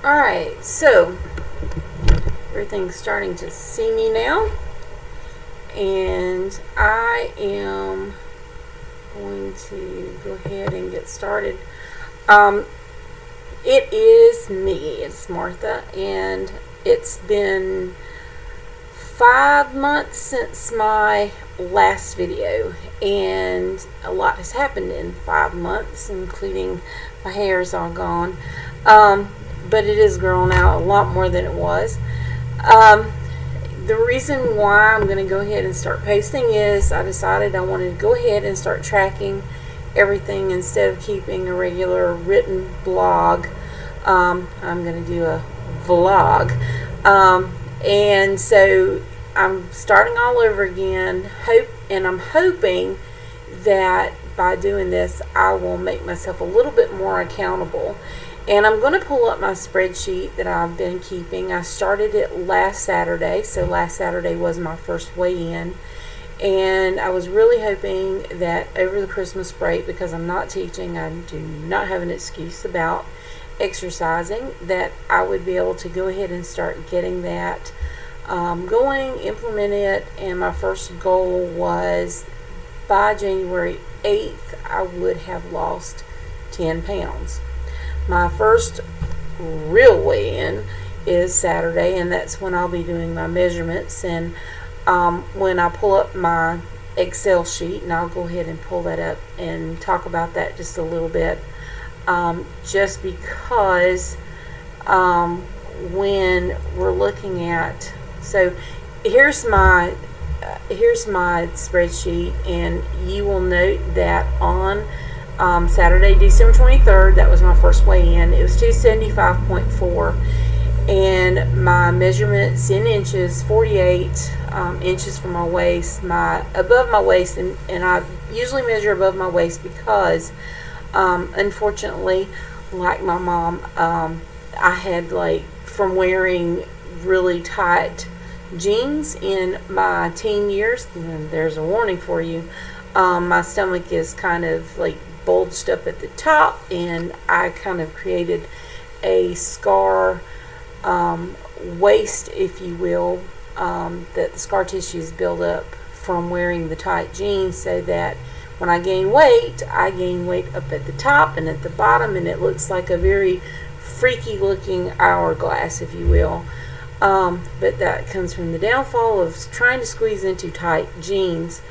Alright, so everything's starting to see me now, and I am going to go ahead and get started. It is me, it's Martha, and it's been 5 months since my last video, and a lot has happened in 5 months, including my hair is all gone. But it is grown out a lot more than it was. The reason why I'm going to go ahead and start posting is I decided I wanted to go ahead and start tracking everything instead of keeping a regular written blog. I'm going to do a vlog. And so I'm starting all over again, and I'm hoping that by doing this I will make myself a little bit more accountable. And I'm going to pull up my spreadsheet that I've been keeping. I started it last Saturday, so last Saturday was my first weigh-in. And I was really hoping that over the Christmas break, because I'm not teaching, I do not have an excuse about exercising, that I would be able to go ahead and start getting that going, implement it. And my first goal was by January 8th, I would have lost 10 pounds. My first real weigh-in is Saturday, and that's when I'll be doing my measurements. And when I pull up my Excel sheet, and I'll go ahead and pull that up and talk about that just a little bit, just because when we're looking at, so here's my spreadsheet, and you will note that on Saturday, December 23rd, that was my first weigh-in. It was 275.4, and my measurements in inches, 48 inches from my waist, above my waist, and I usually measure above my waist because unfortunately, like my mom, I had, like, from wearing really tight jeans in my teen years, and there's a warning for you, my stomach is kind of like bulged up at the top, and I kind of created a scar waist, if you will, that the scar tissues build up from wearing the tight jeans, so that when I gain weight up at the top and at the bottom, and it looks like a very freaky looking hourglass, if you will. But that comes from the downfall of trying to squeeze into tight jeans.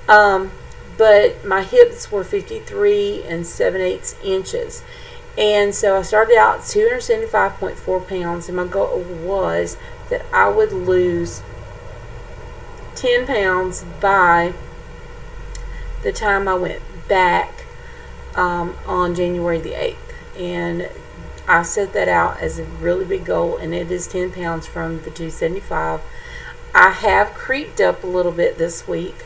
But my hips were 53 and 7/8 inches. And so I started out 275.4 pounds, and my goal was that I would lose 10 pounds by the time I went back on January the 8th. And I set that out as a really big goal, and it is 10 pounds from the 275. I have creeped up a little bit this week,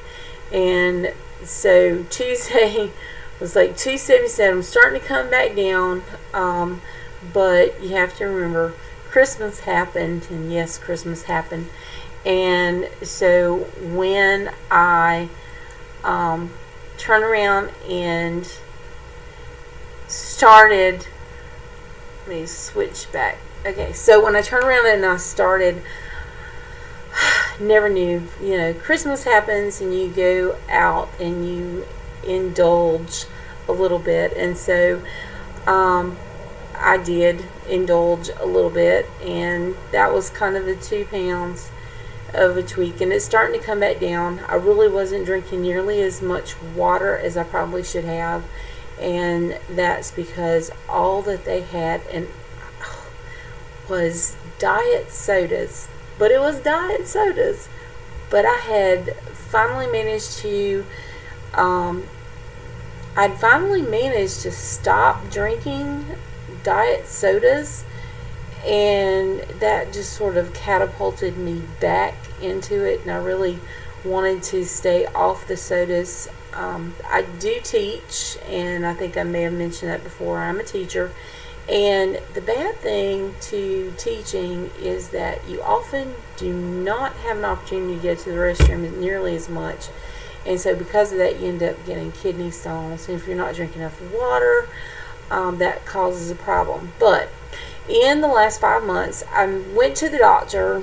and so Tuesday was like 277. I'm starting to come back down, but you have to remember Christmas happened, and yes, Christmas happened. And so when I turn around and started, let me switch back. Okay, so when I turned around and I started, never knew, you know, Christmas happens and you go out and you indulge a little bit. And so I did indulge a little bit, and that was kind of the 2 pounds of a tweak, and it's starting to come back down. I really wasn't drinking nearly as much water as I probably should have, and that's because all that they had and was diet sodas. But it was diet sodas. But I had finally managed to stop drinking diet sodas, and that just sort of catapulted me back into it, and I really wanted to stay off the sodas. I do teach, and I think I may have mentioned that before. I'm a teacher, And the bad thing to teaching is that you often do not have an opportunity to go to the restroom nearly as much. And so because of that, you end up getting kidney stones. And if you're not drinking enough water, that causes a problem. But in the last 5 months, I went to the doctor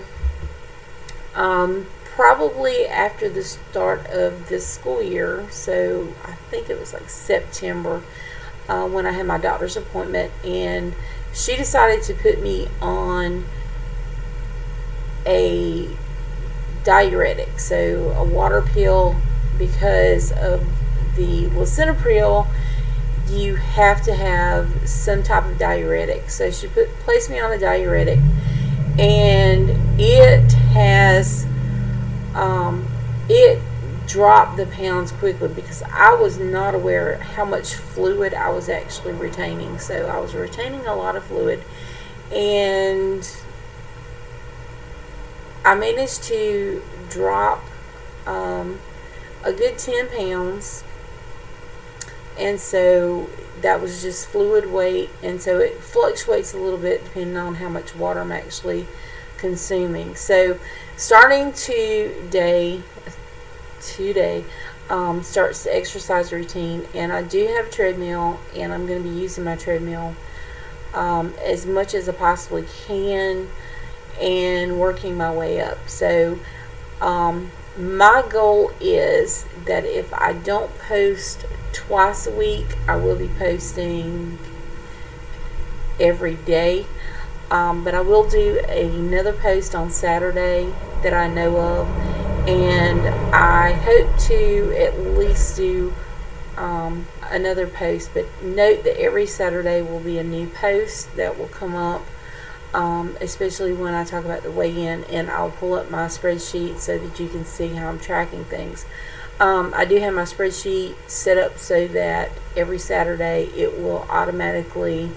probably after the start of this school year. So I think it was like September when I had my doctor's appointment. And she decided to put me on a diuretic, so a water pill, because of the lisinopril. You have to have some type of diuretic. So she placed me on a diuretic, and it has it dropped the pounds quickly, because I was not aware how much fluid I was actually retaining. So I was retaining a lot of fluid, and I managed to drop a good 10 pounds. And so that was just fluid weight, and so it fluctuates a little bit depending on how much water I'm actually consuming. So starting today starts the exercise routine, and I do have a treadmill, and I'm going to be using my treadmill as much as I possibly can and working my way up. So my goal is that if I don't post twice a week, I will be posting every day. But I will do another post on Saturday that I know of, and I hope to at least do another post. But note that every Saturday will be a new post that will come up, especially when I talk about the weigh-in, and I'll pull up my spreadsheet so that you can see how I'm tracking things. I do have my spreadsheet set up so that every Saturday it will automatically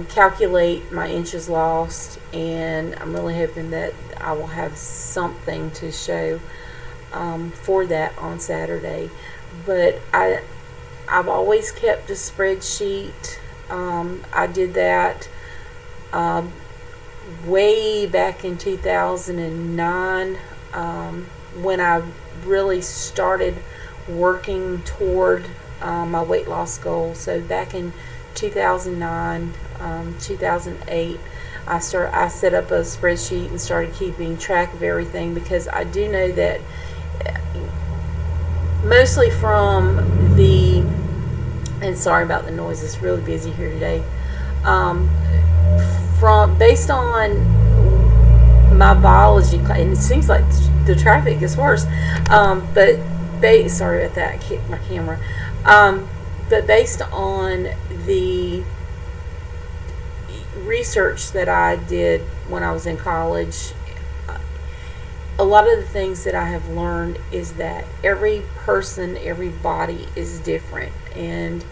calculate my inches lost, and I'm really hoping that I will have something to show for that on Saturday. But I've always kept a spreadsheet. I did that way back in 2009 when I really started working toward my weight loss goal. So back in 2009, 2008, I set up a spreadsheet and started keeping track of everything, because I do know that mostly from the, and sorry about the noise, it's really busy here today, based on my biology class, and it seems like the traffic gets worse, but sorry about that, I kicked my camera, but based on the research that I did when I was in college, a lot of the things that I have learned is that every person, every body is different, and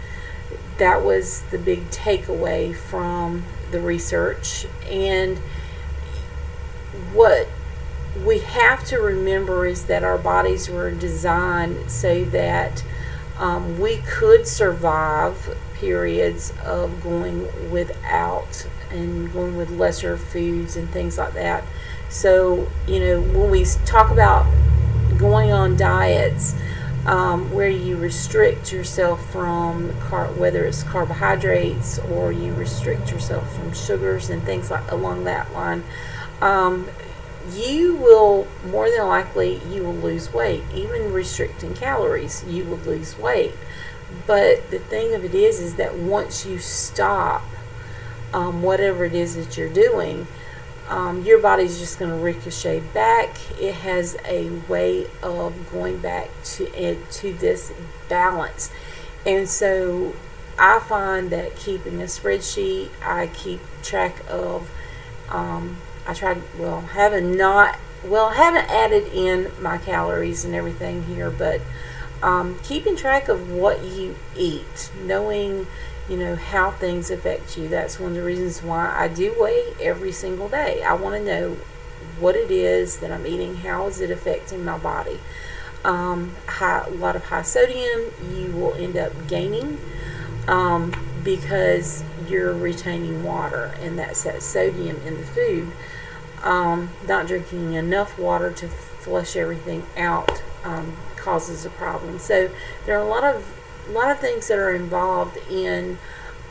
that was the big takeaway from the research. And what we have to remember is that our bodies were designed so that we could survive periods of going without and going with lesser foods and things like that. So, you know, when we talk about going on diets, where you restrict yourself from whether it's carbohydrates, or you restrict yourself from sugars and things like along that line, you will more than likely lose weight. Even restricting calories, you will lose weight. But the thing of it is that once you stop whatever it is that you're doing, your body's just going to ricochet back. It has a way of going back to this balance. And so I find that keeping a spreadsheet, I keep track of, I haven't added in my calories and everything here, but keeping track of what you eat, knowing, you know, how things affect you. That's one of the reasons why I do weigh every single day. I want to know what it is that I'm eating, how is it affecting my body. A lot of high sodium, you will end up gaining. because you're retaining water, and that's that sodium in the food. Not drinking enough water to flush everything out causes a problem. So there are a lot of things that are involved in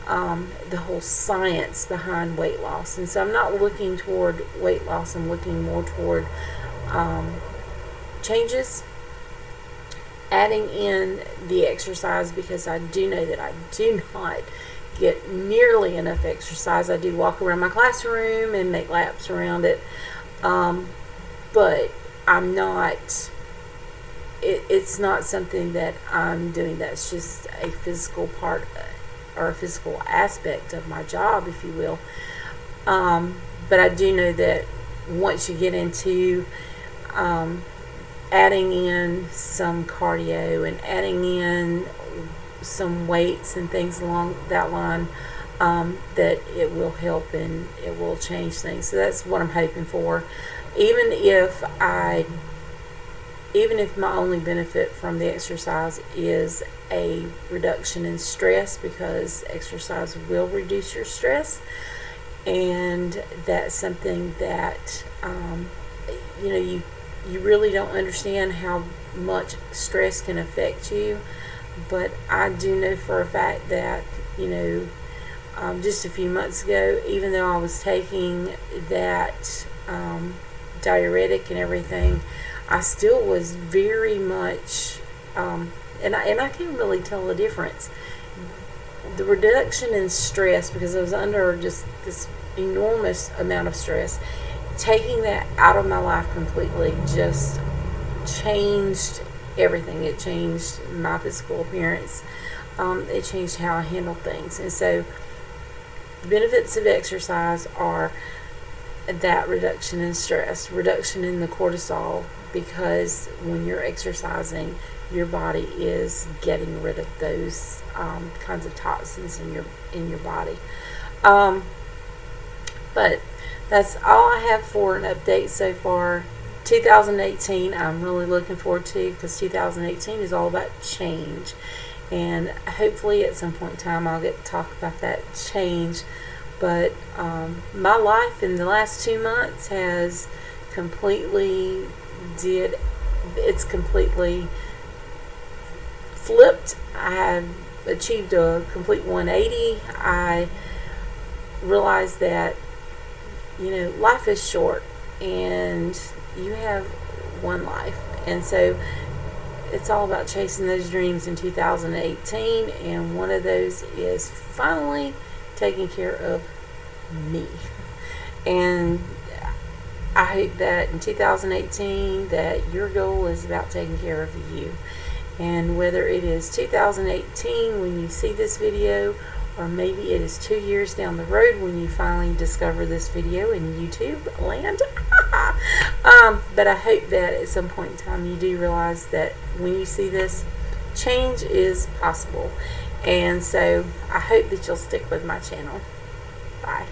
the whole science behind weight loss. And so I'm not looking toward weight loss. I'm looking more toward changes, adding in the exercise, because I do know that I do not get nearly enough exercise. I do walk around my classroom and make laps around it, but I'm not, it's not something that I'm doing that's just a physical part or a physical aspect of my job, if you will. But I do know that once you get into adding in some cardio and adding in some weights and things along that line, that it will help and it will change things. So that's what I'm hoping for. Even if my only benefit from the exercise is a reduction in stress, because exercise will reduce your stress, and that's something that you really don't understand how much stress can affect you. But I do know for a fact that, just a few months ago, even though I was taking that diuretic and everything, I still was very much, and I can't really tell the difference. The reduction in stress, because I was under just this enormous amount of stress, taking that out of my life completely just changed everything. It changed my physical appearance. It changed how I handle things. And so the benefits of exercise are that reduction in stress, reduction in the cortisol, because when you're exercising, your body is getting rid of those kinds of toxins in your body. But that's all I have for an update so far. 2018, I'm really looking forward to, because 2018 is all about change, and hopefully at some point in time I'll get to talk about that change. But my life in the last 2 months has completely flipped. I have achieved a complete 180. I realized that life is short, and you have one life, and so it's all about chasing those dreams in 2018, and one of those is finally taking care of me. And I hope that in 2018 that your goal is about taking care of you. And whether it is 2018 when you see this video, or maybe it is 2 years down the road when you finally discover this video in YouTube land. But I hope that at some point in time you do realize that when you see this, change is possible. And so I hope that you'll stick with my channel. Bye.